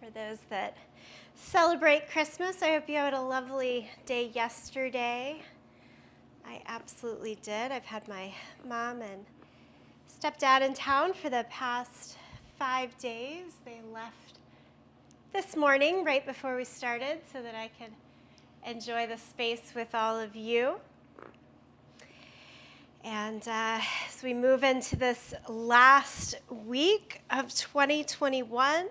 For those that celebrate Christmas, I hope you had a lovely day yesterday. I absolutely did. I've had my mom and stepdad in town for the past 5 days. They left this morning right before we started so that I could enjoy the space with all of you. And as we move into this last week of 2021,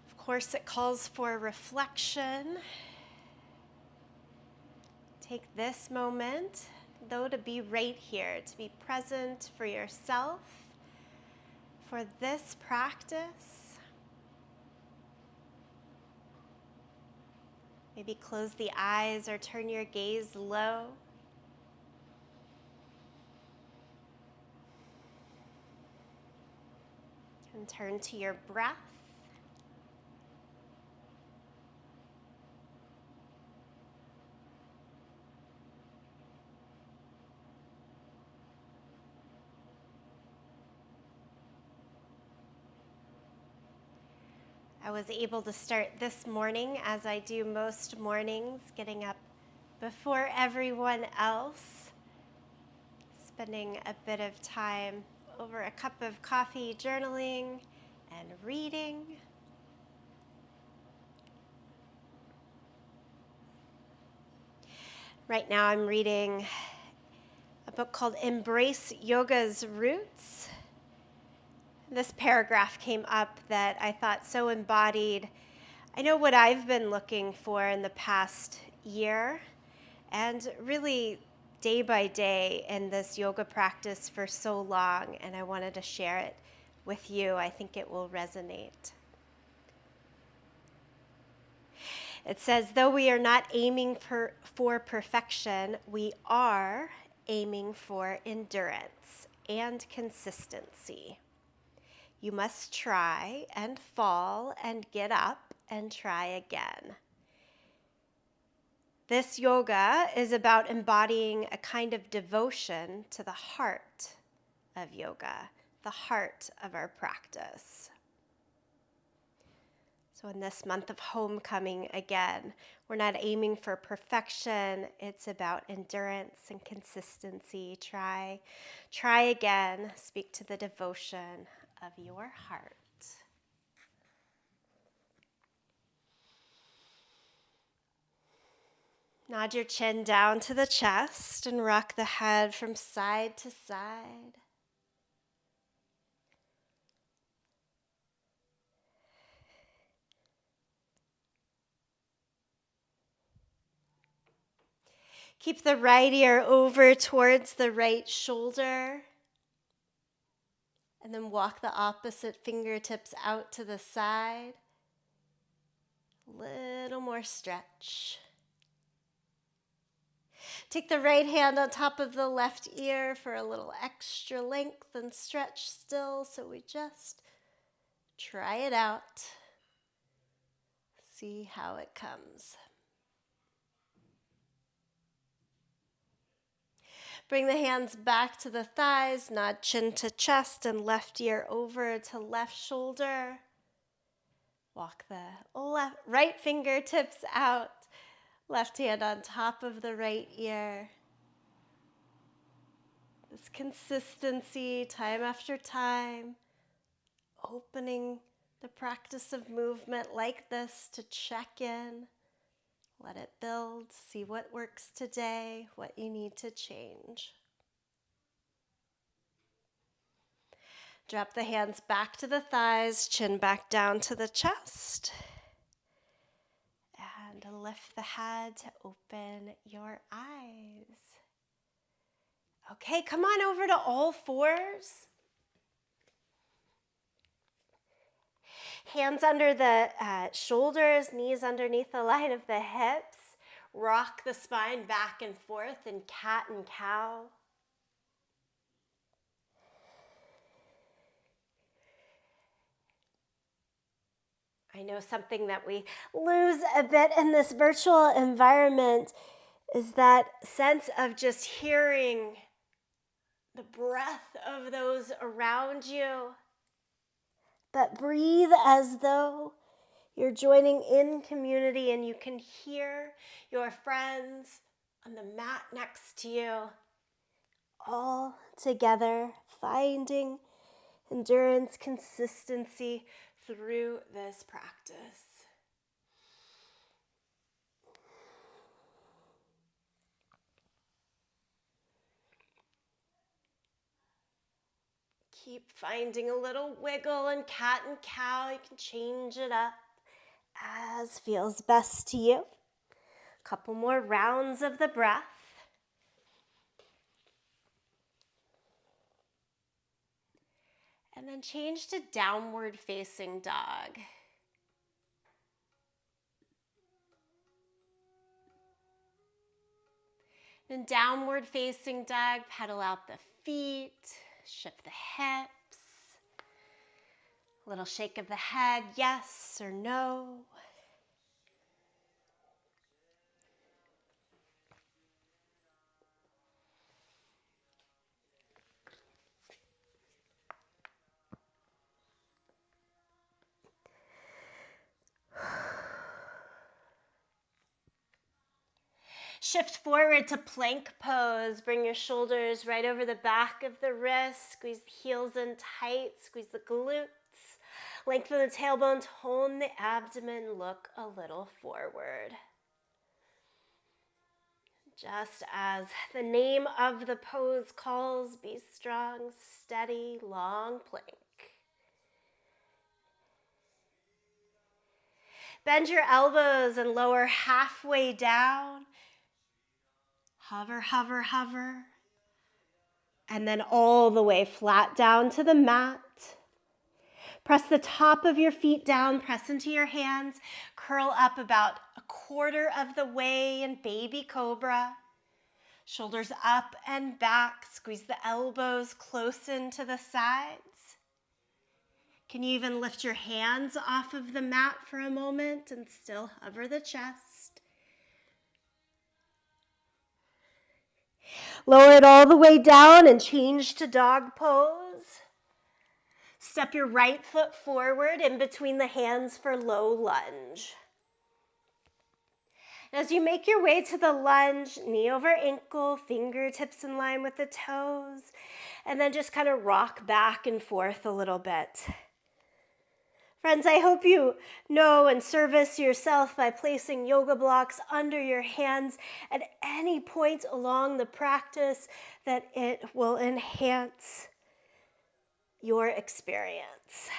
of course, it calls for reflection. Take this moment, though, to be right here, to be present for yourself, for this practice. Maybe close the eyes or turn your gaze low. And turn to your breath. I was able to start this morning, as I do most mornings, getting up before everyone else, spending a bit of time over a cup of coffee journaling and reading. Right now I'm reading a book called Embrace Yoga's Roots. This paragraph came up that I thought so embodied, I know, what I've been looking for in the past year, and really day by day in this yoga practice for so long, and I wanted to share it with you. I think it will resonate. It says, though we are not aiming for perfection, we are aiming for endurance and consistency. You must try and fall and get up and try again. This yoga is about embodying a kind of devotion to the heart of yoga, the heart of our practice. So in this month of homecoming, again, we're not aiming for perfection. It's about endurance and consistency. Try again. Speak to the devotion of your heart. Nod your chin down to the chest and rock the head from side to side. Keep the right ear over towards the right shoulder. And then walk the opposite fingertips out to the side. Little more stretch. Take the right hand on top of the left ear for a little extra length and stretch still. So we just try it out. See how it comes. Bring the hands back to the thighs, nod chin to chest and left ear over to left shoulder. Walk the right fingertips out, left hand on top of the right ear. This consistency, time after time, opening the practice of movement like this to check in. Let it build, see what works today, what you need to change. Drop the hands back to the thighs, chin back down to the chest. And lift the head to open your eyes. Okay, come on over to all fours. Hands under the shoulders, knees underneath the line of the hips. Rock the spine back and forth in cat and cow. I know something that we lose a bit in this virtual environment is that sense of just hearing the breath of those around you. But breathe as though You're joining in community and you can hear your friends on the mat next to you, all together, finding endurance, consistency through this practice. Keep finding a little wiggle in cat and cow. You can change it up as feels best to you. A couple more rounds of the breath. And then change to downward facing dog. Then downward facing dog, pedal out the feet, shift the hips. A little shake of the head, yes or no. Shift forward to plank pose. Bring your shoulders right over the back of the wrist. Squeeze the heels in tight. Squeeze the glutes. Lengthen the tailbone. Tone the abdomen. Look a little forward. Just as the name of the pose calls, be strong, steady, long plank. Bend your elbows and lower halfway down. Hover, hover, hover. And then all the way flat down to the mat. Press the top of your feet down, press into your hands, curl up about a quarter of the way in baby cobra. Shoulders up and back, squeeze the elbows close into the sides. Can you even lift your hands off of the mat for a moment and still hover the chest? Lower it all the way down and change to dog pose. Step your right foot forward in between the hands for low lunge. As you make your way to the lunge, knee over ankle, fingertips in line with the toes, and then just kind of rock back and forth a little bit. Friends, I hope you know and service yourself by placing yoga blocks under your hands at any point along the practice that it will enhance your experience.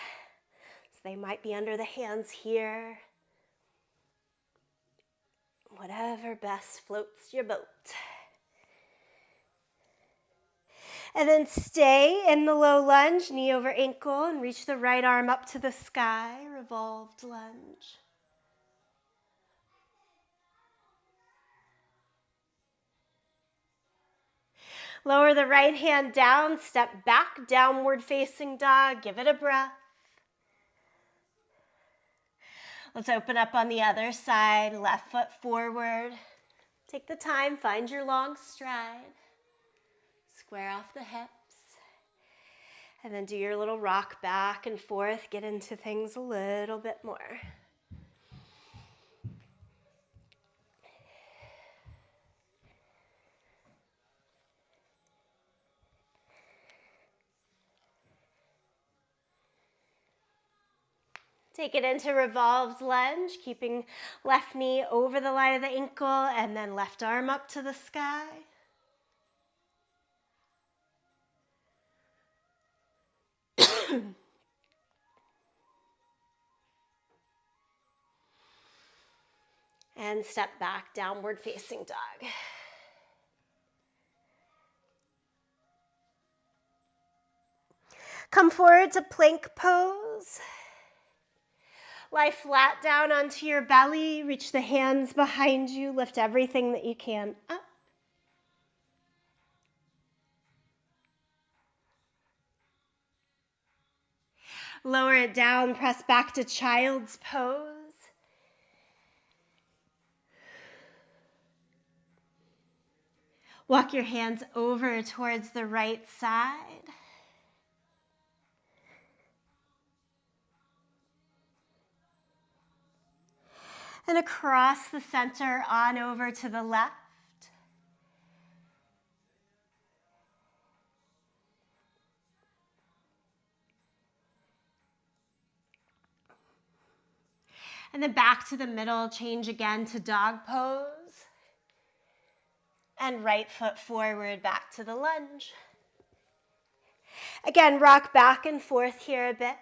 So they might be under the hands here. Whatever best floats your boat. And then stay in the low lunge, knee over ankle, and reach the right arm up to the sky, revolved lunge. Lower the right hand down, step back, downward facing dog, give it a breath. Let's open up on the other side, left foot forward. Take the time, find your long stride. Square off the hips. And then do your little rock back and forth, get into things a little bit more. Take it into revolved lunge, keeping left knee over the line of the ankle and then left arm up to the sky. And step back, downward facing dog. Come forward to plank pose. Lie flat down onto your belly. Reach the hands behind you. Lift everything that you can up. Lower it down. Press back to child's pose. Walk your hands over towards the right side. And across the center on over to the left. And then back to the middle, change again to dog pose. And right foot forward, back to the lunge. Again, rock back and forth here a bit.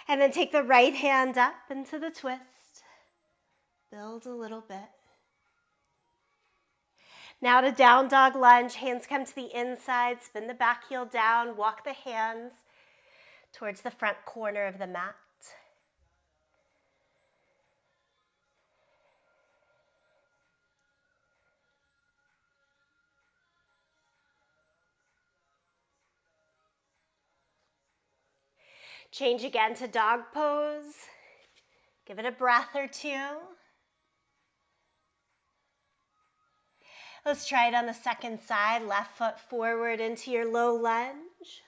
And then take the right hand up into the twist. Build a little bit. Now to down dog lunge, hands come to the inside, spin the back heel down, walk the hands towards the front corner of the mat. Change again to dog pose. Give it a breath or two. Let's try it on the second side. Left foot forward into your low lunge.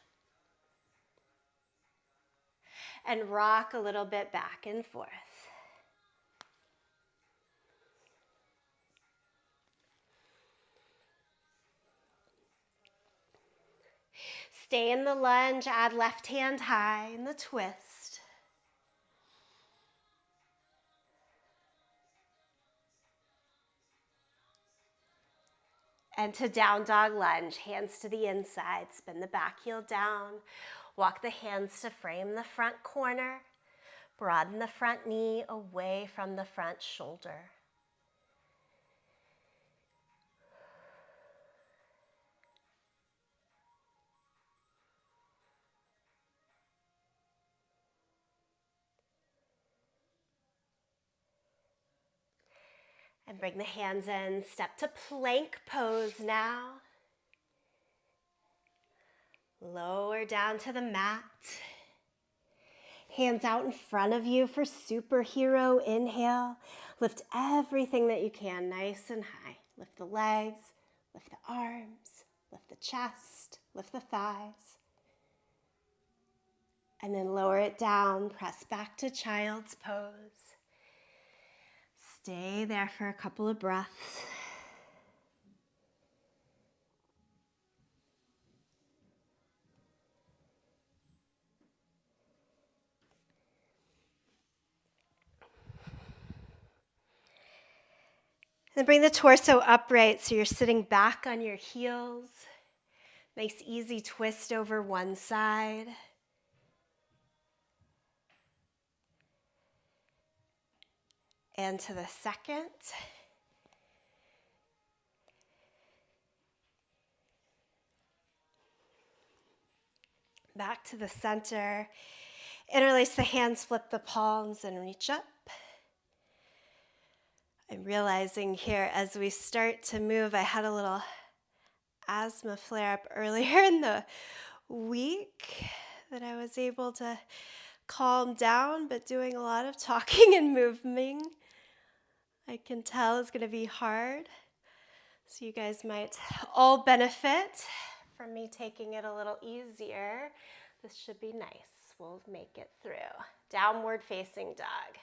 And rock a little bit back and forth. Stay in the lunge, add left hand high in the twist. And to down dog lunge, hands to the inside, spin the back heel down, walk the hands to frame the front corner, broaden the front knee away from the front shoulder. And bring the hands in, step to plank pose now. Lower down to the mat. Hands out in front of you for superhero. Inhale. Lift everything that you can, nice and high. Lift the legs, lift the arms, lift the chest, lift the thighs. And then lower it down, press back to child's pose. Stay there for a couple of breaths. Then bring the torso upright so you're sitting back on your heels. Nice easy twist over one side. And to the second. Back to the center. Interlace the hands, flip the palms, and reach up. I'm realizing here as we start to move, I had a little asthma flare-up earlier in the week that I was able to calm down, but doing a lot of talking and moving, I can tell is going to be hard. So you guys might all benefit from me taking it a little easier. This should be nice. We'll make it through. Downward facing dog.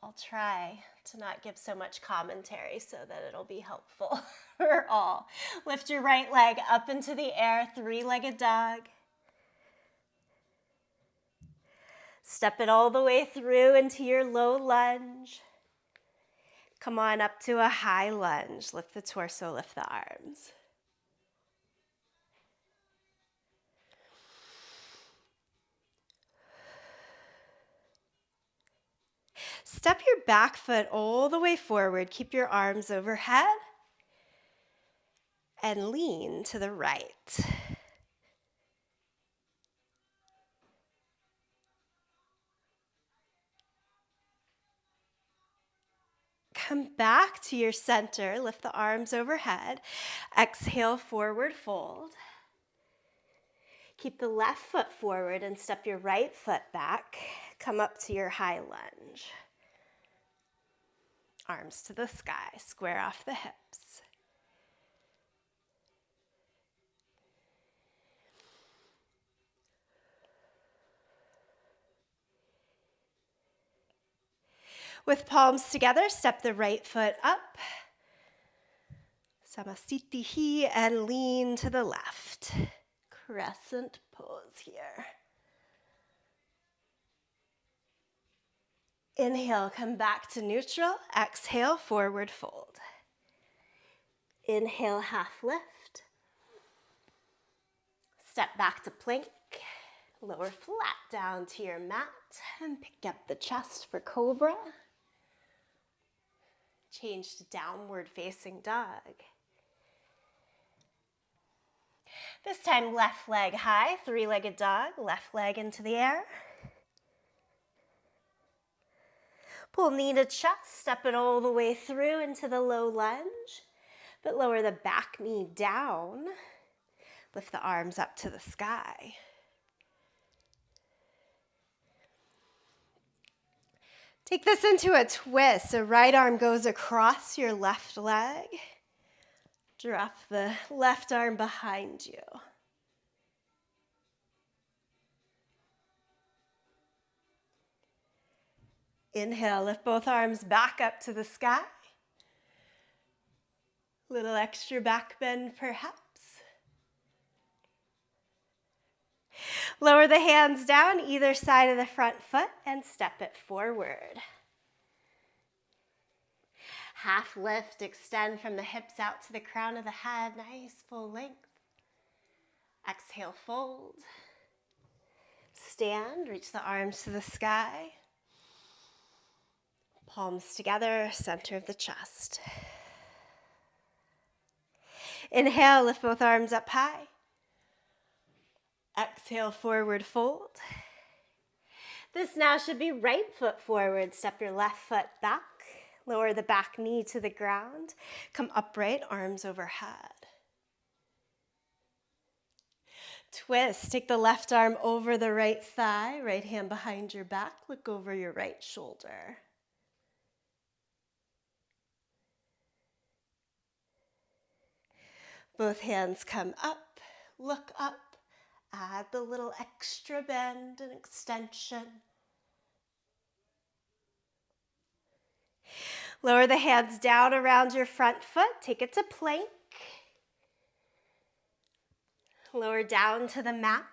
I'll try to not give so much commentary so that it'll be helpful for all. Lift your right leg up into the air, three-legged dog. Step it all the way through into your low lunge. Come on up to a high lunge. Lift the torso, lift the arms. Step your back foot all the way forward. Keep your arms overhead. And lean to the right. Come back to your center. Lift the arms overhead. Exhale, forward fold. Keep the left foot forward and step your right foot back. Come up to your high lunge. Arms to the sky, square off the hips. With palms together, step the right foot up. Samasthiti and lean to the left. Crescent pose here. Inhale, come back to neutral. Exhale, forward fold. Inhale, half lift. Step back to plank. Lower flat down to your mat and pick up the chest for cobra. Change to downward facing dog. This time, left leg high, three-legged dog, left leg into the air. Pull knee to chest, step it all the way through into the low lunge, but lower the back knee down. Lift the arms up to the sky. Take this into a twist. So right arm goes across your left leg. Drop the left arm behind you. Inhale, lift both arms back up to the sky. Little extra back bend perhaps. Lower the hands down either side of the front foot and step it forward. Half lift, extend from the hips out to the crown of the head. Nice full length. Exhale, fold. Stand, reach the arms to the sky. Palms together, center of the chest. Inhale, lift both arms up high. Exhale, forward fold. This now should be right foot forward. Step your left foot back. Lower the back knee to the ground. Come upright, arms overhead. Twist, take the left arm over the right thigh, right hand behind your back. Look over your right shoulder. Both hands come up, look up, add the little extra bend and extension. Lower the hands down around your front foot, take it to plank. Lower down to the mat.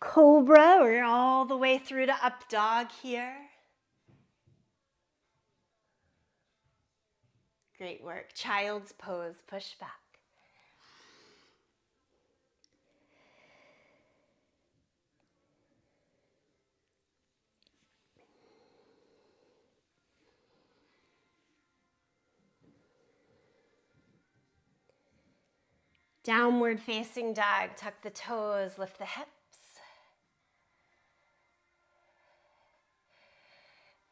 Cobra, we're all the way through to up dog here. Great work. Child's pose, push back. Downward facing dog, tuck the toes, lift the hips.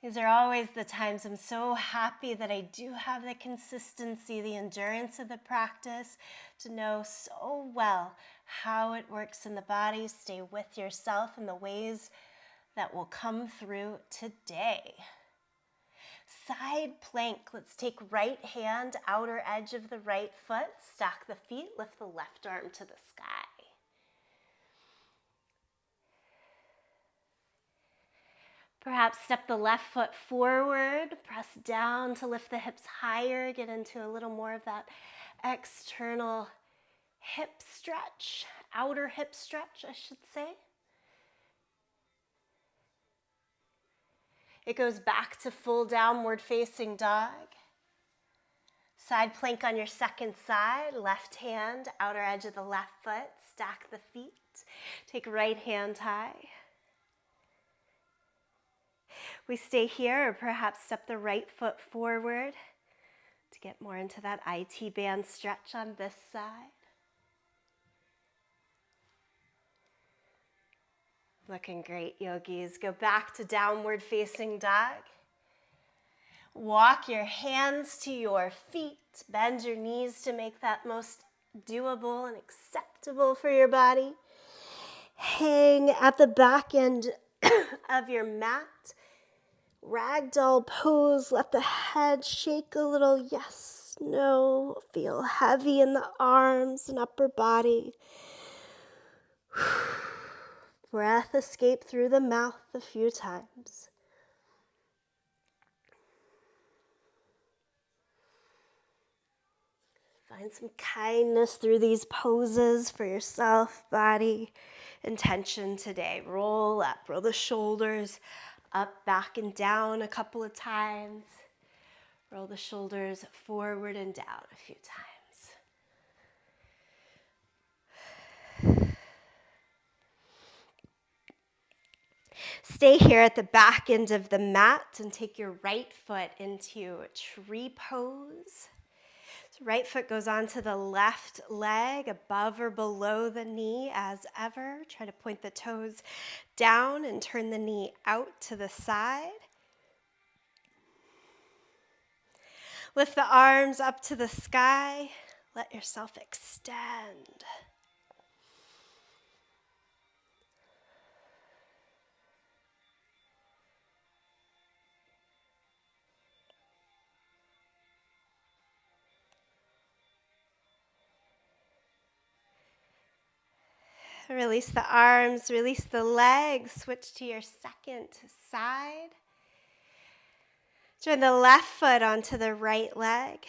These are always the times I'm so happy that I do have the consistency, the endurance of the practice to know so well how it works in the body. Stay with yourself in the ways that will come through today. Side plank, let's take right hand, outer edge of the right foot, stack the feet, lift the left arm to the sky. Perhaps step the left foot forward, press down to lift the hips higher, get into a little more of that external hip stretch, outer hip stretch, I should say. It goes back to full downward facing dog. Side plank on your second side, left hand, outer edge of the left foot, stack the feet, take right hand high. We stay here, or perhaps step the right foot forward to get more into that IT band stretch on this side. Looking great, yogis. Go back to downward facing dog. Walk your hands to your feet. Bend your knees to make that most doable and acceptable for your body. Hang at the back end of your mat. Ragdoll pose, let the head shake a little, yes, no, feel heavy in the arms and upper body. Breath escape through the mouth a few times. Find some kindness through these poses for yourself, body, intention today. Roll up, roll the shoulders up, back, and down a couple of times. Roll the shoulders forward and down a few times. Stay here at the back end of the mat and take your right foot into tree pose. So right foot goes onto the left leg, above or below the knee as ever. Try to point the toes down and turn the knee out to the side. Lift the arms up to the sky. Let yourself extend. Release the arms, release the legs, switch to your second side. Turn the left foot onto the right leg.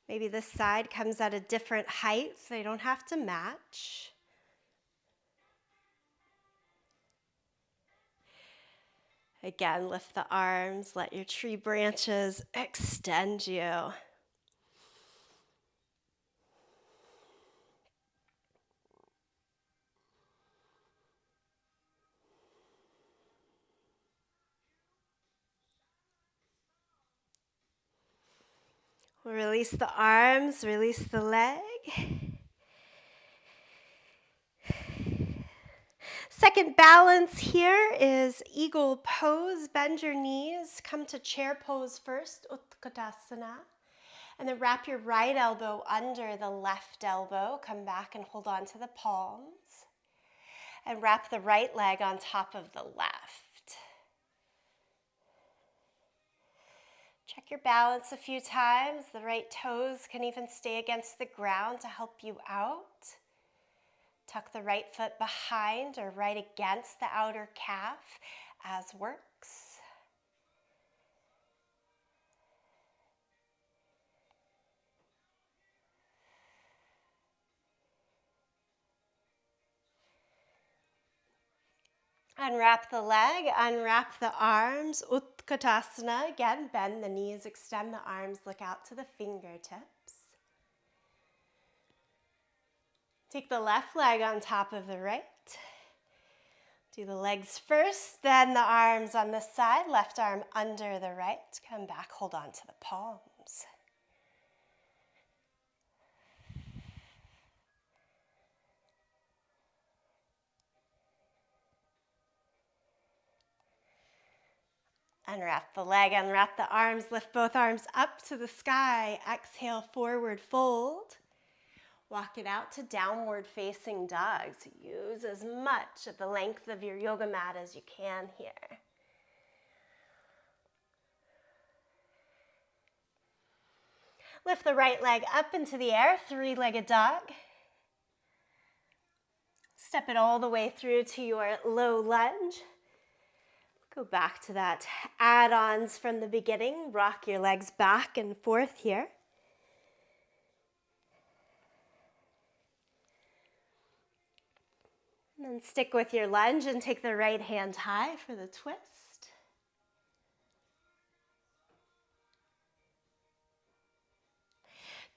Maybe this side comes at a different height, so you don't have to match. Again, lift the arms, let your tree branches extend you. Release the arms, release the leg. Second balance here is eagle pose. Bend your knees, come to chair pose first, Utkatasana. And then wrap your right elbow under the left elbow. Come back and hold on to the palms. And wrap the right leg on top of the left. Check your balance a few times. The right toes can even stay against the ground to help you out. Tuck the right foot behind or right against the outer calf as works. Unwrap the leg, unwrap the arms, Utkatasana. Again, bend the knees, extend the arms, look out to the fingertips. Take the left leg on top of the right. Do the legs first, then the arms on this side, left arm under the right. Come back, hold on to the palms. Unwrap the leg, unwrap the arms, lift both arms up to the sky. Exhale, forward fold. Walk it out to downward facing dog. So use as much of the length of your yoga mat as you can here. Lift the right leg up into the air, three-legged dog. Step it all the way through to your low lunge. Go back to that add-ons from the beginning. Rock your legs back and forth here. And then stick with your lunge and take the right hand high for the twist.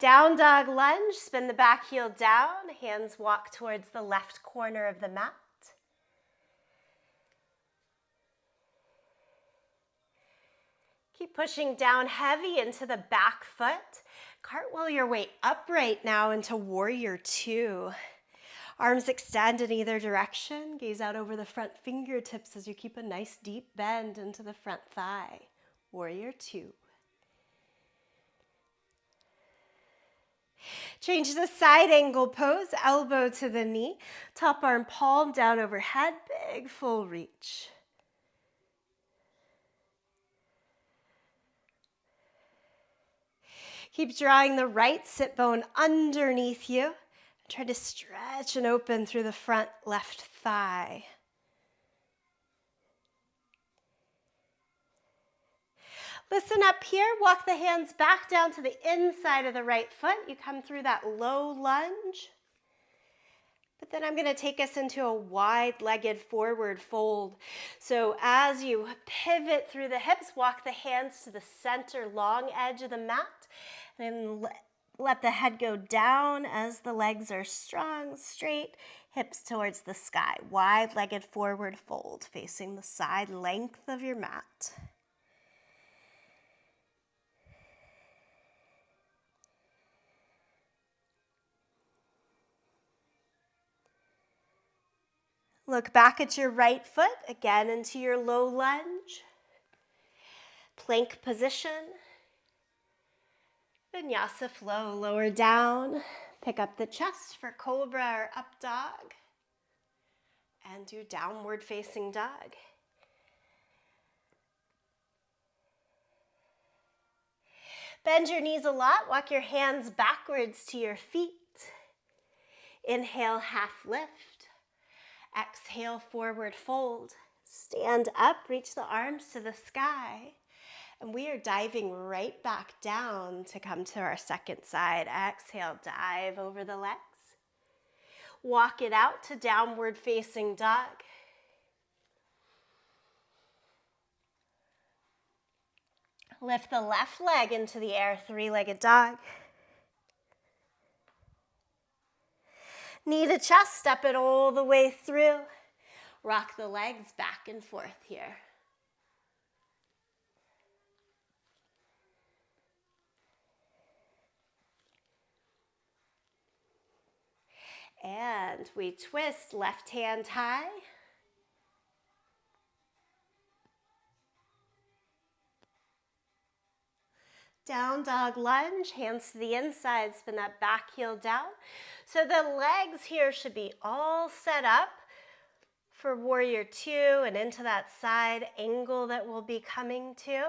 Down dog lunge, spin the back heel down, hands walk towards the left corner of the mat. Keep pushing down heavy into the back foot. Cartwheel your way upright now into warrior two. Arms extend in either direction. Gaze out over the front fingertips as you keep a nice deep bend into the front thigh. Warrior two. Change to side angle pose, elbow to the knee. Top arm palm down overhead, big full reach. Keep drawing the right sit bone underneath you. Try to stretch and open through the front left thigh. Listen up here. Walk the hands back down to the inside of the right foot. You come through that low lunge. But then I'm going to take us into a wide-legged forward fold. So as you pivot through the hips, walk the hands to the center long edge of the mat. And let the head go down as the legs are strong, straight, hips towards the sky. Wide-legged forward fold, facing the side length of your mat. Look back at your right foot, again into your low lunge. Plank position. Vinyasa flow, lower down. Pick up the chest for cobra or up dog. And do downward facing dog. Bend your knees a lot. Walk your hands backwards to your feet. Inhale, half lift. Exhale, forward fold. Stand up, reach the arms to the sky. And we are diving right back down to come to our second side. Exhale, dive over the legs. Walk it out to downward facing dog. Lift the left leg into the air, three-legged dog. Knee to chest, step it all the way through. Rock the legs back and forth here. And we twist, left hand high. Down dog lunge, hands to the inside, spin that back heel down. So the legs here should be all set up for warrior two and into that side angle that we'll be coming to.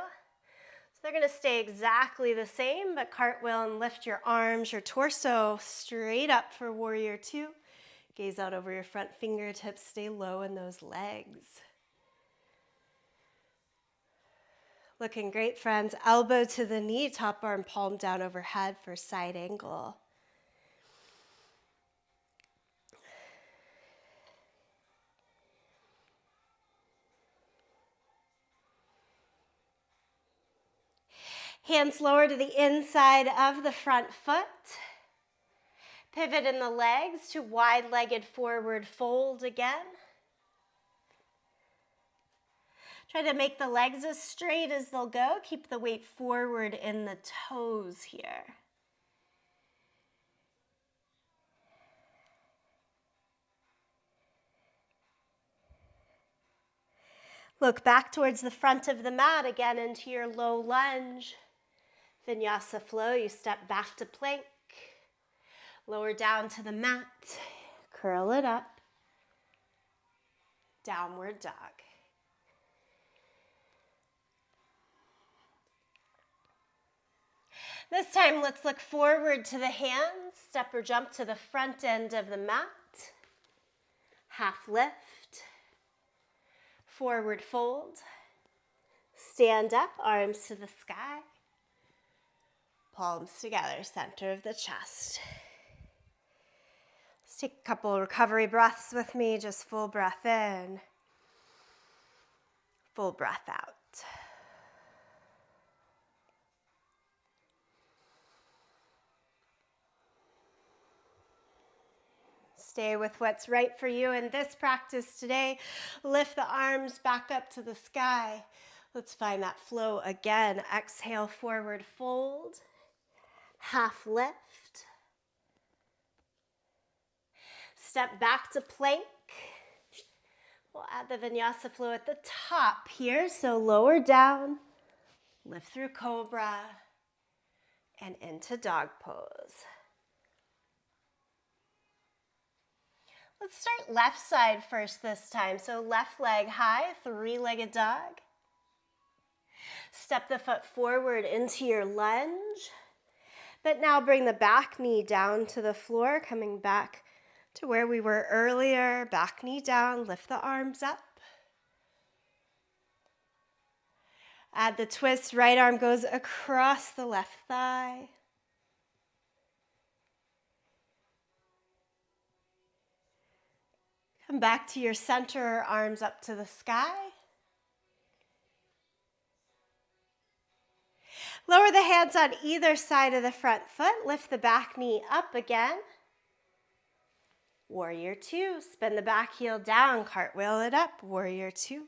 So they're gonna stay exactly the same, but cartwheel and lift your arms, your torso straight up for warrior two. Gaze out over your front fingertips, stay low in those legs. Looking great, friends. Elbow to the knee, top arm palm down overhead for side angle. Hands lower to the inside of the front foot. Pivot in the legs to wide-legged forward fold again. Try to make the legs as straight as they'll go. Keep the weight forward in the toes here. Look back towards the front of the mat again into your low lunge. Vinyasa flow, you step back to plank. Lower down to the mat. Curl it up. Downward dog. This time, let's look forward to the hands. Step or jump to the front end of the mat. Half lift. Forward fold. Stand up, arms to the sky. Palms together, center of the chest. Let's take a couple recovery breaths with me. Just full breath in. Full breath out. Stay with what's right for you in this practice today. Lift the arms back up to the sky. Let's find that flow again. Exhale, forward fold. Half lift. Step back to plank. We'll add the vinyasa flow at the top here. So lower down, lift through cobra, and into dog pose. Let's start left side first this time. So left leg high, three-legged dog. Step the foot forward into your lunge. But now bring the back knee down to the floor, coming back to where we were earlier. Back knee down, lift the arms up. Add the twist, right arm goes across the left thigh. Come back to your center, arms up to the sky. Lower the hands on either side of the front foot. Lift the back knee up again. Warrior two. Spin the back heel down, cartwheel it up. Warrior two.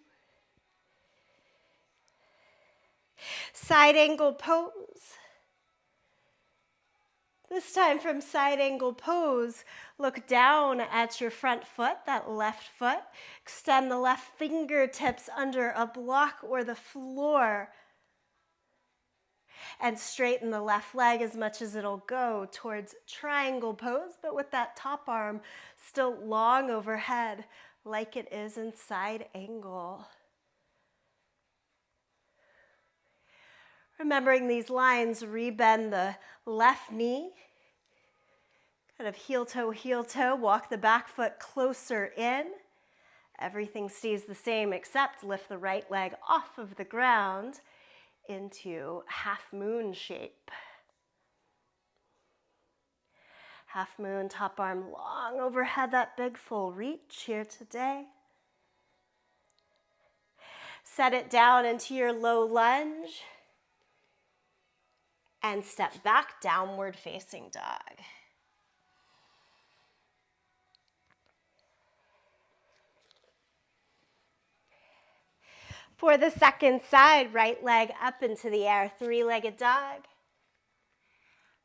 Side angle pose. This time from side angle pose, look down at your front foot, that left foot. Extend the left fingertips under a block or the floor. And straighten the left leg as much as it'll go towards triangle pose, but with that top arm still long overhead like it is in side angle. Remembering these lines, rebend the left knee, kind of heel toe, walk the back foot closer in. Everything stays the same except lift the right leg off of the ground into half moon shape. Half moon, top arm long overhead, that big full reach here today. Set it down into your low lunge and step back, downward facing dog. For the second side, right leg up into the air, three-legged dog.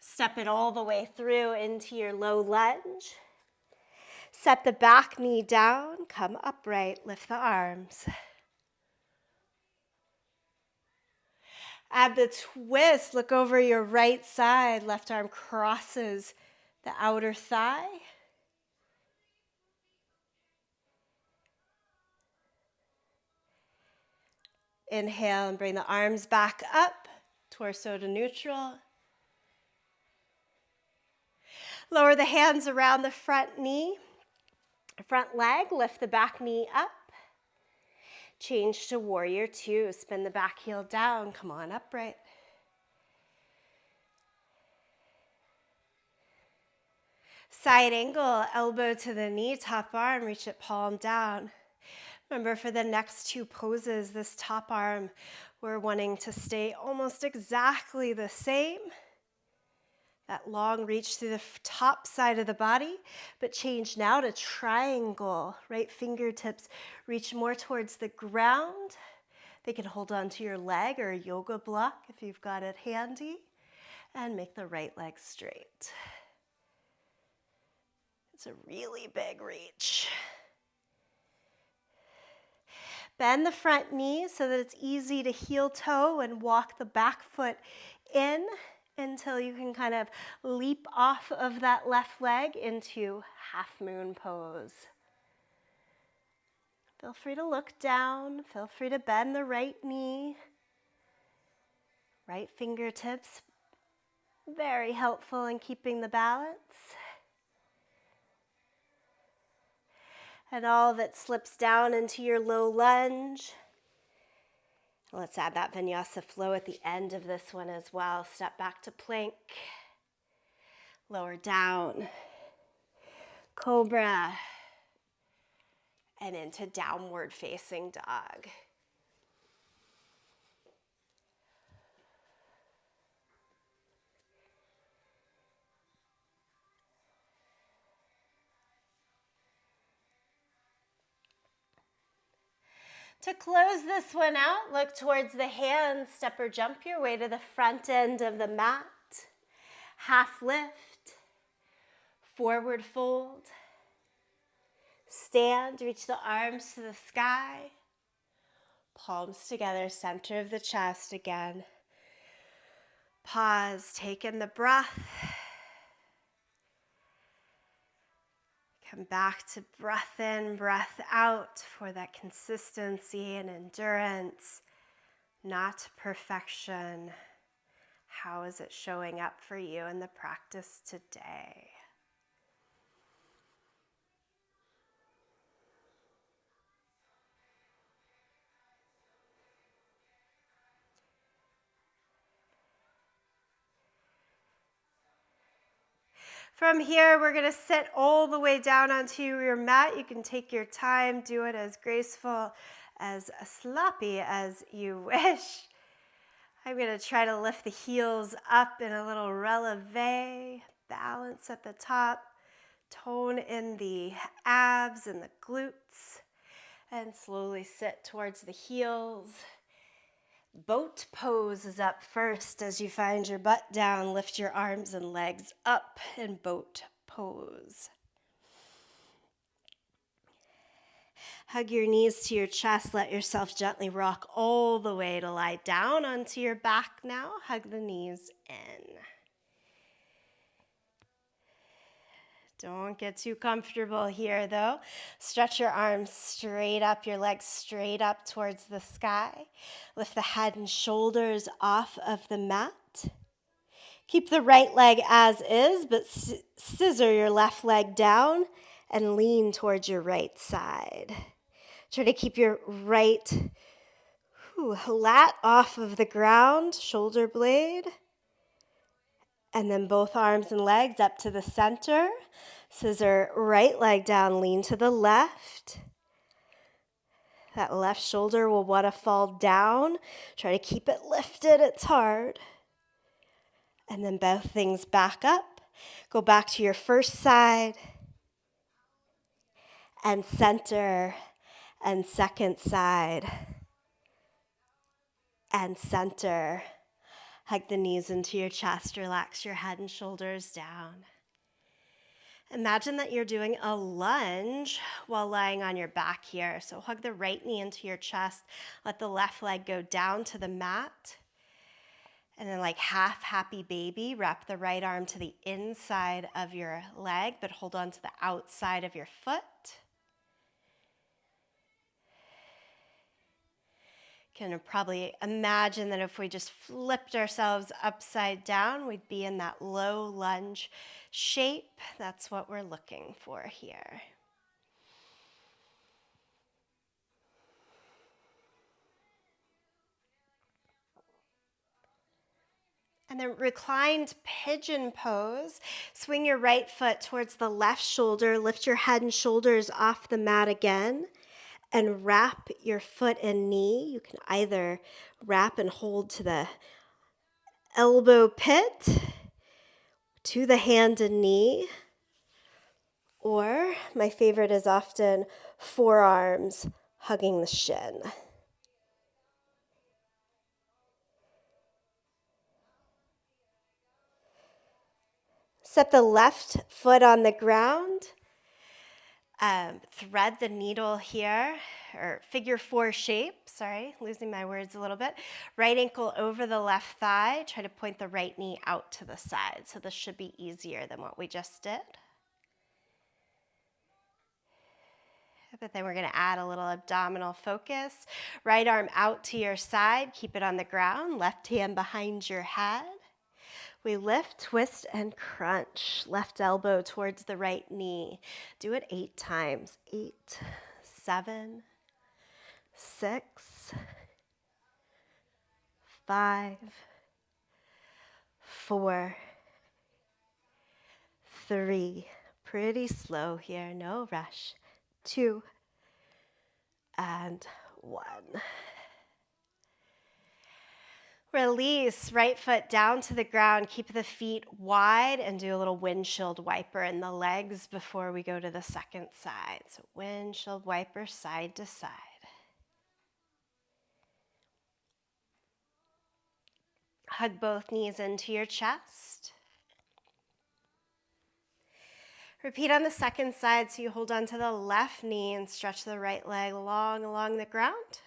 Step it all the way through into your low lunge. Set the back knee down, come upright, lift the arms. Add the twist, look over your right side, left arm crosses the outer thigh. Inhale and bring the arms back up, torso to neutral. Lower the hands around the front knee, front leg, lift the back knee up. Change to warrior two, spin the back heel down, come on upright. Side angle, elbow to the knee, top arm, reach it palm down. Remember for the next two poses, this top arm, we're wanting to stay almost exactly the same. That long reach through the top side of the body, but change now to triangle. Right fingertips reach more towards the ground. They can hold on to your leg or a yoga block if you've got it handy, and make the right leg straight. It's a really big reach. Bend the front knee so that it's easy to heel toe and walk the back foot in until you can kind of leap off of that left leg into half moon pose. Feel free to look down. Feel free to bend the right knee. Right fingertips, very helpful in keeping the balance. And all that slips down into your low lunge. Let's add that vinyasa flow at the end of this one as well. Step back to plank. Lower down. Cobra. And into downward facing dog. To close this one out, look towards the hands, step or jump your way to the front end of the mat. Half lift, forward fold. Stand, reach the arms to the sky. Palms together, center of the chest again. Pause, take in the breath. Come back to breath in, breath out for that consistency and endurance, not perfection. How is it showing up for you in the practice today? From here, we're going to sit all the way down onto your mat. You can take your time, do it as graceful, as sloppy as you wish. I'm going to try to lift the heels up in a little releve, balance at the top, tone in the abs and the glutes, and slowly sit towards the heels. Boat pose is up first. As you find your butt down, lift your arms and legs up in boat pose. Hug your knees to your chest. Let yourself gently rock all the way to lie down onto your back now. Hug the knees in. Don't get too comfortable here though. Stretch your arms straight up, your legs straight up towards the sky. Lift the head and shoulders off of the mat. Keep the right leg as is, but scissor your left leg down and lean towards your right side. Try to keep your right lat off of the ground, shoulder blade. And then both arms and legs up to the center. Scissor right leg down, lean to the left. That left shoulder will want to fall down. Try to keep it lifted, it's hard. And then both things back up. Go back to your first side. And center. And second side. And center. Hug the knees into your chest. Relax your head and shoulders down. Imagine that you're doing a lunge while lying on your back here. So hug the right knee into your chest. Let the left leg go down to the mat. And then like half happy baby, wrap the right arm to the inside of your leg, but hold on to the outside of your foot. Can probably imagine that if we just flipped ourselves upside down, we'd be in that low lunge shape. That's what we're looking for here. And then reclined pigeon pose. Swing your right foot towards the left shoulder. Lift your head and shoulders off the mat again. And wrap your foot and knee. You can either wrap and hold to the elbow pit, to the hand and knee, or my favorite is often forearms hugging the shin. Set the left foot on the ground. Thread the needle here, or figure four shape, losing my words a little bit. Right ankle over the left thigh. Try to point the right knee out to the side. So this should be easier than what we just did. But then we're going to add a little abdominal focus. Right arm out to your side. Keep it on the ground. Left hand behind your head. We lift, twist, and crunch. Left elbow towards the right knee. Do it 8 times. 8, 7, 6, 5, 4, 3. Pretty slow here, no rush. 2, and 1. Release, right foot down to the ground. Keep the feet wide and do a little windshield wiper in the legs before we go to the second side. So windshield wiper side to side. Hug both knees into your chest. Repeat on the second side, so you hold on to the left knee and stretch the right leg long along the ground.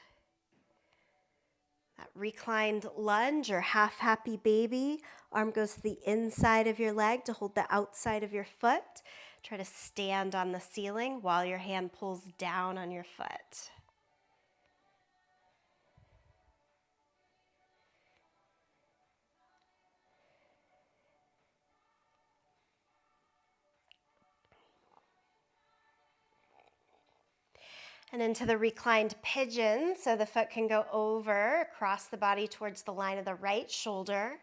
That reclined lunge or half happy baby. Arm goes to the inside of your leg to hold the outside of your foot. Try to stand on the ceiling while your hand pulls down on your foot. And into the reclined pigeon, so the foot can go over across the body towards the line of the right shoulder.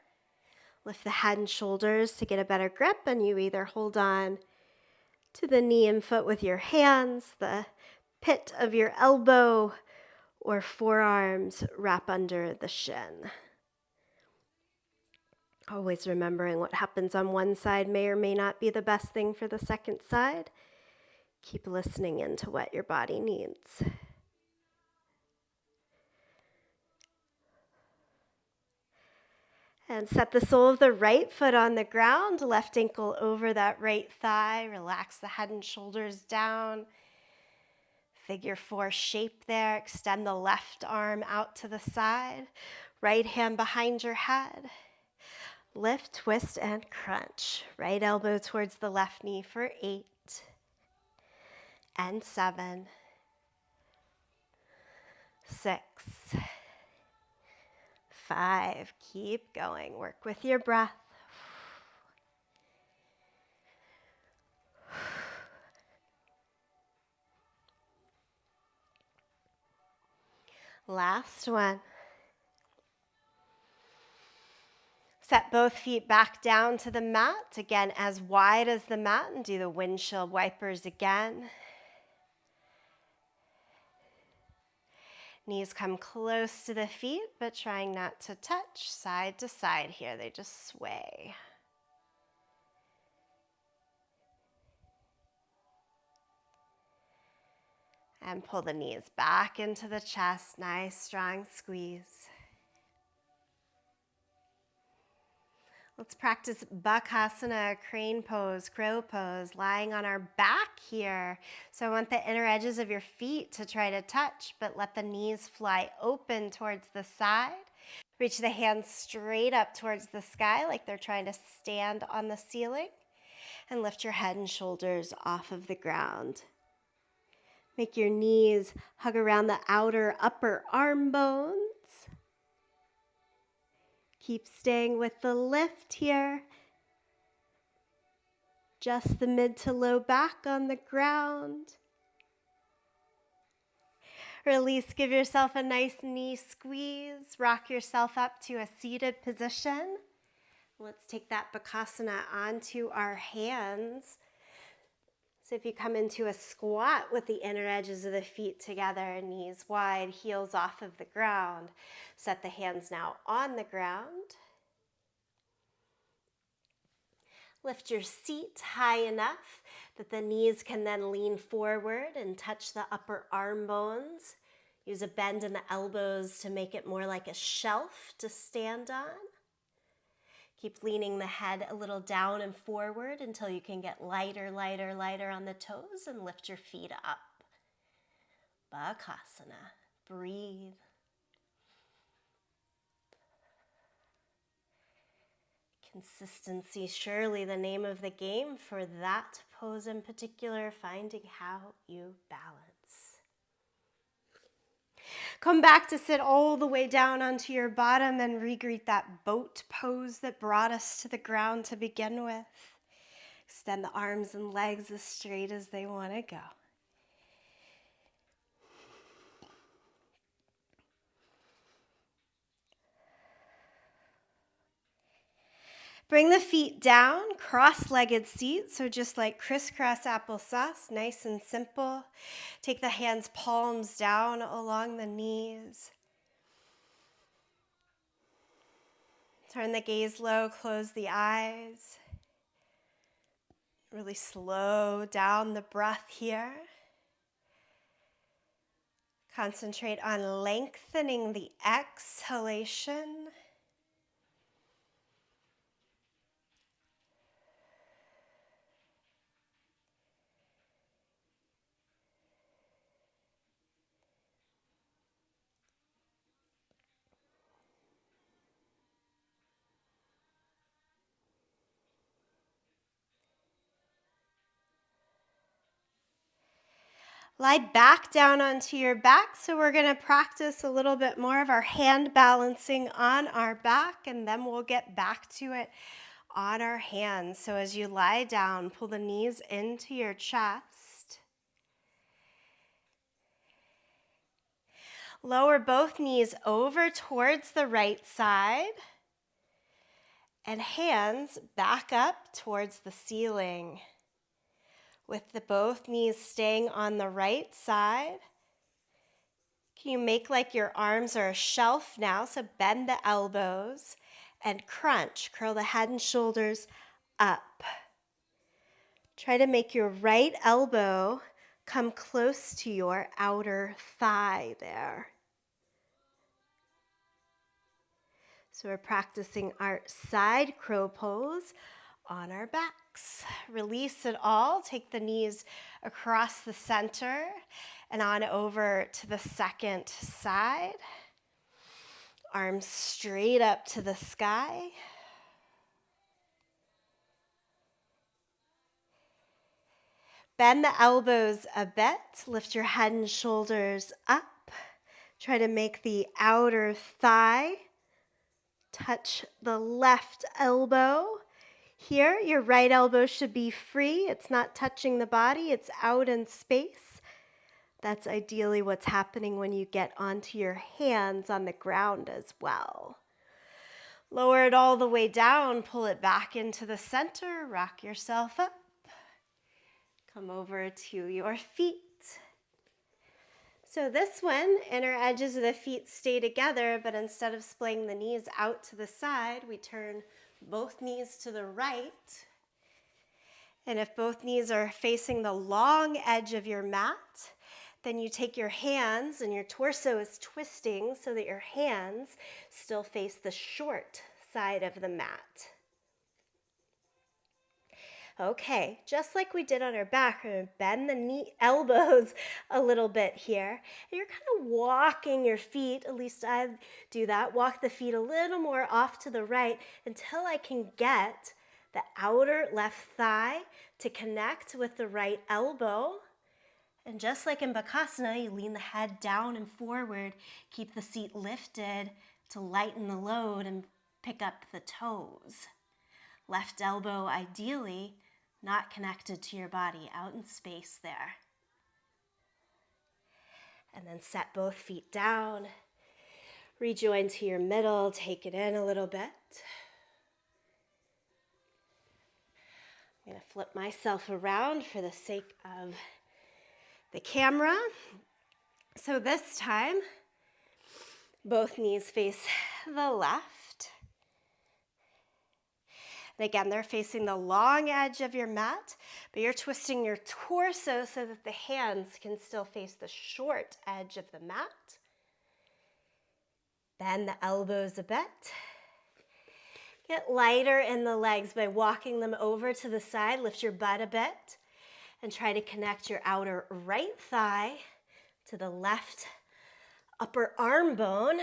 Lift the head and shoulders to get a better grip, and you either hold on to the knee and foot with your hands, the pit of your elbow, or forearms wrap under the shin. Always remembering what happens on one side may or may not be the best thing for the second side. Keep listening into what your body needs. And set the sole of the right foot on the ground, left ankle over that right thigh. Relax the head and shoulders down. Figure 4 shape there. Extend the left arm out to the side. Right hand behind your head. Lift, twist, and crunch. Right elbow towards the left knee for 8 and 7, 6, 5. Keep going. Work with your breath. Last one. Set both feet back down to the mat, again as wide as the mat, and do the windshield wipers again. Knees come close to the feet, but trying not to touch side to side here. They just sway. And pull the knees back into the chest. Nice, strong squeeze. Let's practice Bakasana, crane pose, crow pose, lying on our back here. So I want the inner edges of your feet to try to touch, but let the knees fly open towards the side. Reach the hands straight up towards the sky like they're trying to stand on the ceiling. And lift your head and shoulders off of the ground. Make your knees hug around the outer upper arm bones. Keep staying with the lift here. Just the mid to low back on the ground. Release, give yourself a nice knee squeeze. Rock yourself up to a seated position. Let's take that Bakasana onto our hands. So if you come into a squat with the inner edges of the feet together, knees wide, heels off of the ground, set the hands now on the ground. Lift your seat high enough that the knees can then lean forward and touch the upper arm bones. Use a bend in the elbows to make it more like a shelf to stand on. Keep leaning the head a little down and forward until you can get lighter, lighter, lighter on the toes and lift your feet up. Bakasana. Breathe. Consistency, surely the name of the game for that pose in particular, finding how you balance. Come back to sit all the way down onto your bottom and regreet that boat pose that brought us to the ground to begin with. Extend the arms and legs as straight as they want to go. Bring the feet down, cross-legged seat, so just like crisscross applesauce, nice and simple. Take the hands palms down along the knees. Turn the gaze low, close the eyes. Really slow down the breath here. Concentrate on lengthening the exhalation. Lie back down onto your back. So we're going to practice a little bit more of our hand balancing on our back, and then we'll get back to it on our hands. So as you lie down, pull the knees into your chest. Lower both knees over towards the right side. And hands back up towards the ceiling with both knees staying on the right side. Can you make like your arms are a shelf now? So bend the elbows and crunch. Curl the head and shoulders up. Try to make your right elbow come close to your outer thigh there. So we're practicing our side crow pose on our backs. Release it all. Take the knees across the center and on over to the second side. Arms straight up to the sky. Bend the elbows a bit. Lift your head and shoulders up. Try to make the outer thigh touch the left elbow. Here, your right elbow should be free. It's not touching the body. It's out in space. That's ideally what's happening when you get onto your hands on the ground as well. Lower it all the way down. Pull it back into the center. Rock yourself up. Come over to your feet. So this one, inner edges of the feet stay together, but instead of splaying the knees out to the side, we turn both knees to the right. And if both knees are facing the long edge of your mat, then you take your hands and your torso is twisting so that your hands still face the short side of the mat. Okay, just like we did on our back, we're going to bend the elbows a little bit here. And you're kind of walking your feet, at least I do that, walk the feet a little more off to the right until I can get the outer left thigh to connect with the right elbow. And just like in Bakasana, you lean the head down and forward, keep the seat lifted to lighten the load and pick up the toes. Left elbow ideally not connected to your body, out in space there. And then set both feet down. Rejoin to your middle, take it in a little bit. I'm going to flip myself around for the sake of the camera. So this time, both knees face the left. And again, they're facing the long edge of your mat, but you're twisting your torso so that the hands can still face the short edge of the mat. Bend the elbows a bit. Get lighter in the legs by walking them over to the side. Lift your butt a bit and try to connect your outer right thigh to the left upper arm bone.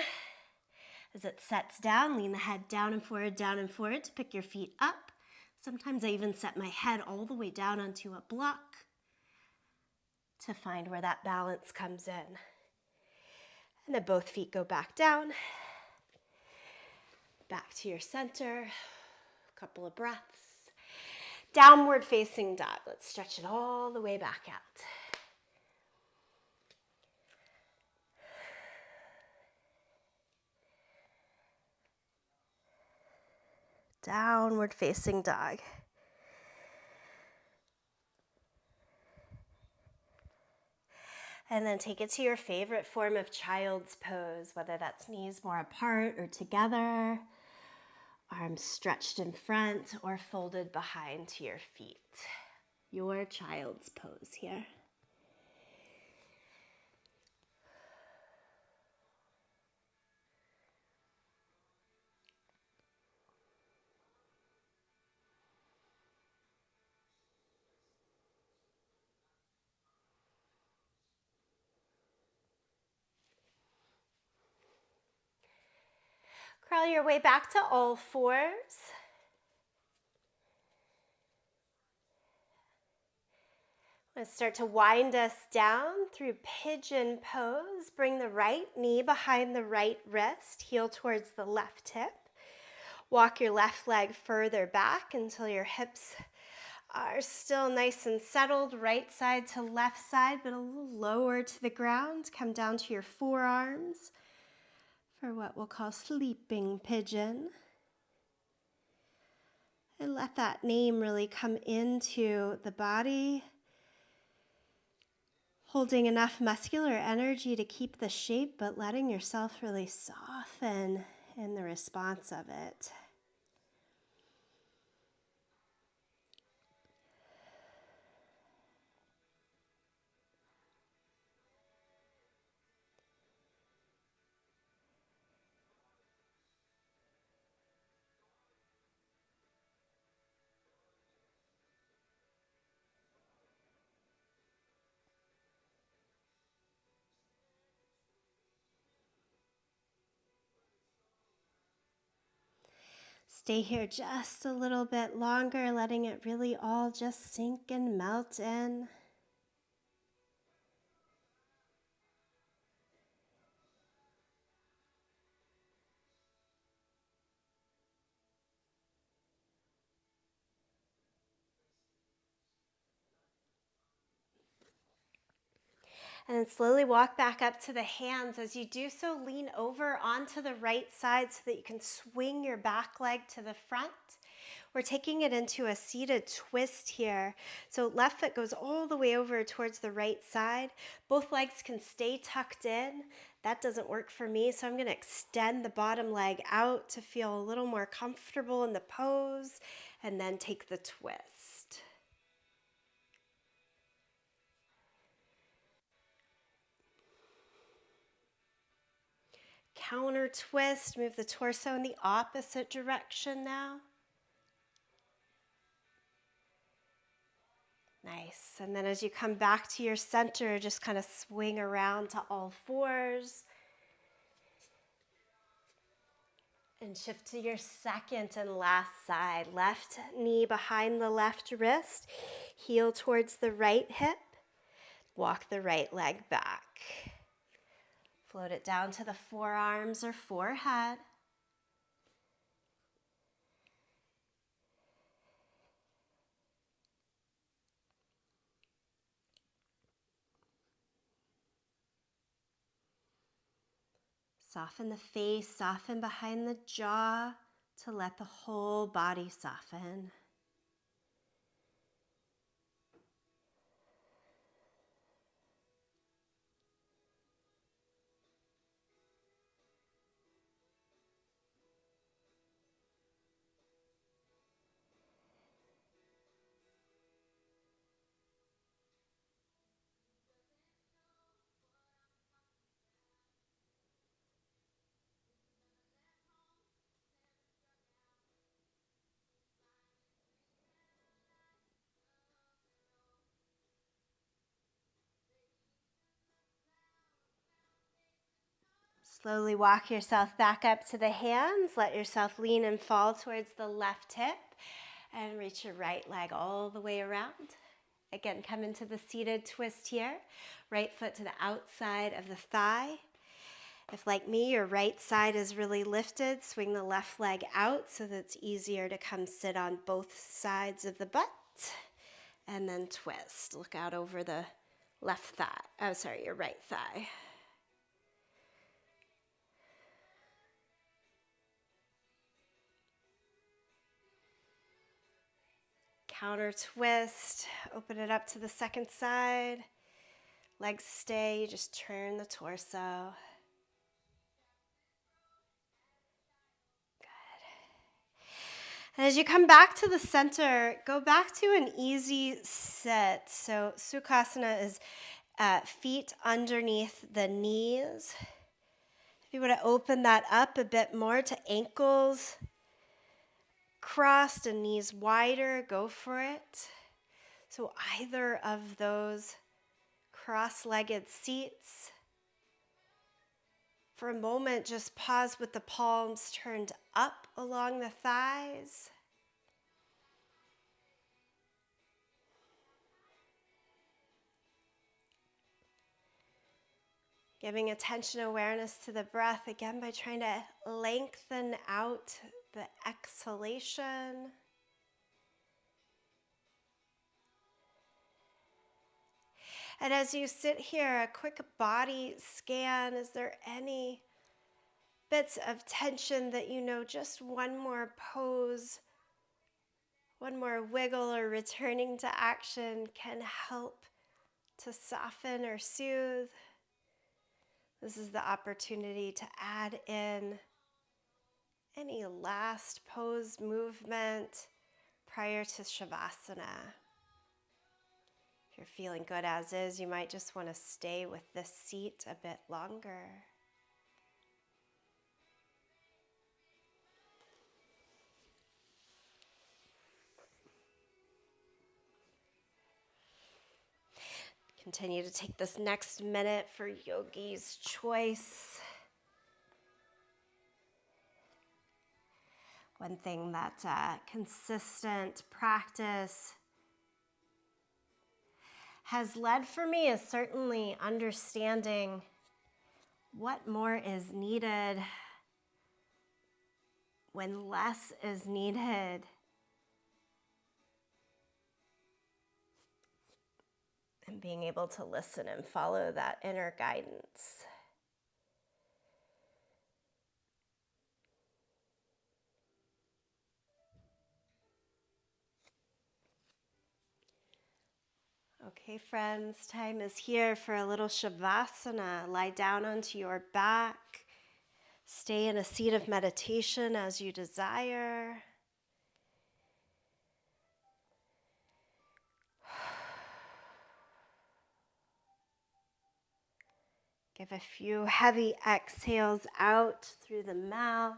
As it sets down, lean the head down and forward to pick your feet up. Sometimes I even set my head all the way down onto a block to find where that balance comes in. And then both feet go back down, back to your center, a couple of breaths. Downward facing dog. Let's stretch it all the way back out. Downward facing dog. And then take it to your favorite form of child's pose, whether that's knees more apart or together, arms stretched in front or folded behind to your feet. Your child's pose here. Crawl your way back to all fours. Let's start to wind us down through pigeon pose. Bring the right knee behind the right wrist, heel towards the left hip. Walk your left leg further back until your hips are still nice and settled, right side to left side, but a little lower to the ground. Come down to your forearms for what we'll call sleeping pigeon. And let that name really come into the body, holding enough muscular energy to keep the shape, but letting yourself really soften in the response of it. Stay here just a little bit longer, letting it really all just sink and melt in. And then slowly walk back up to the hands. As you do so, lean over onto the right side so that you can swing your back leg to the front. We're taking it into a seated twist here. So left foot goes all the way over towards the right side. Both legs can stay tucked in. That doesn't work for me, so I'm going to extend the bottom leg out to feel a little more comfortable in the pose, and then take the twist. Counter twist, move the torso in the opposite direction now. Nice. And then as you come back to your center, just kind of swing around to all fours. And shift to your second and last side. Left knee behind the left wrist. Heel towards the right hip. Walk the right leg back. Float it down to the forearms or forehead. Soften the face, soften behind the jaw to let the whole body soften. Slowly walk yourself back up to the hands. Let yourself lean and fall towards the left hip. And reach your right leg all the way around. Again, come into the seated twist here. Right foot to the outside of the thigh. If, like me, your right side is really lifted, swing the left leg out so that it's easier to come sit on both sides of the butt. And then twist. Look out over the left thigh. Oh, sorry, your right thigh. Counter twist, open it up to the second side. Legs stay, you just turn the torso. Good. And as you come back to the center, go back to an easy sit. So Sukhasana is feet underneath the knees. If you want to open that up a bit more to ankles crossed and knees wider, go for it. So either of those cross-legged seats. For a moment, just pause with the palms turned up along the thighs. Giving attention awareness to the breath, again by trying to lengthen out the exhalation. And as you sit here, a quick body scan. Is there any bits of tension that you know just one more pose One more wiggle or returning to action can help to soften or soothe. This is the opportunity to add in any last pose movement prior to Shavasana. If you're feeling good as is, you might just want to stay with this seat a bit longer. Continue to take this next minute for yogi's choice. One thing that consistent practice has led for me is certainly understanding what more is needed when less is needed. And being able to listen and follow that inner guidance. Okay, friends, time is here for a little Shavasana. Lie down onto your back. Stay in a seat of meditation as you desire. Give a few heavy exhales out through the mouth.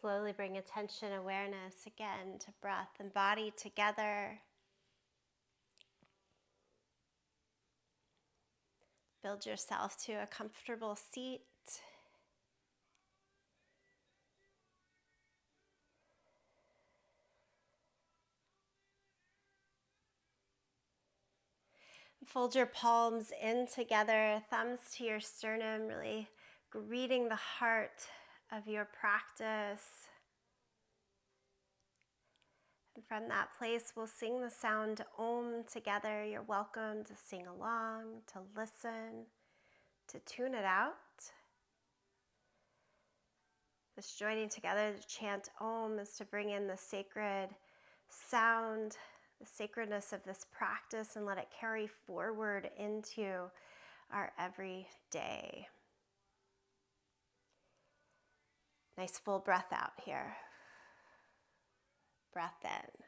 Slowly bring attention, awareness again to breath and body together. Build yourself to a comfortable seat. Fold your palms in together, thumbs to your sternum, really greeting the heart of your practice. And from that place, we'll sing the sound Om together. You're welcome to sing along, to listen, to tune it out. This joining together to chant Om is to bring in the sacred sound, the sacredness of this practice, and let it carry forward into our everyday. Nice full breath out here. Breath in.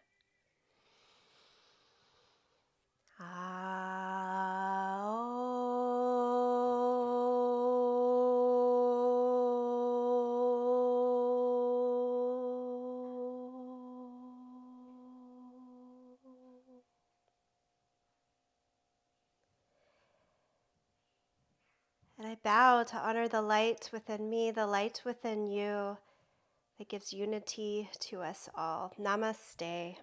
And I bow to honor the light within me, the light within you that gives unity to us all. Namaste.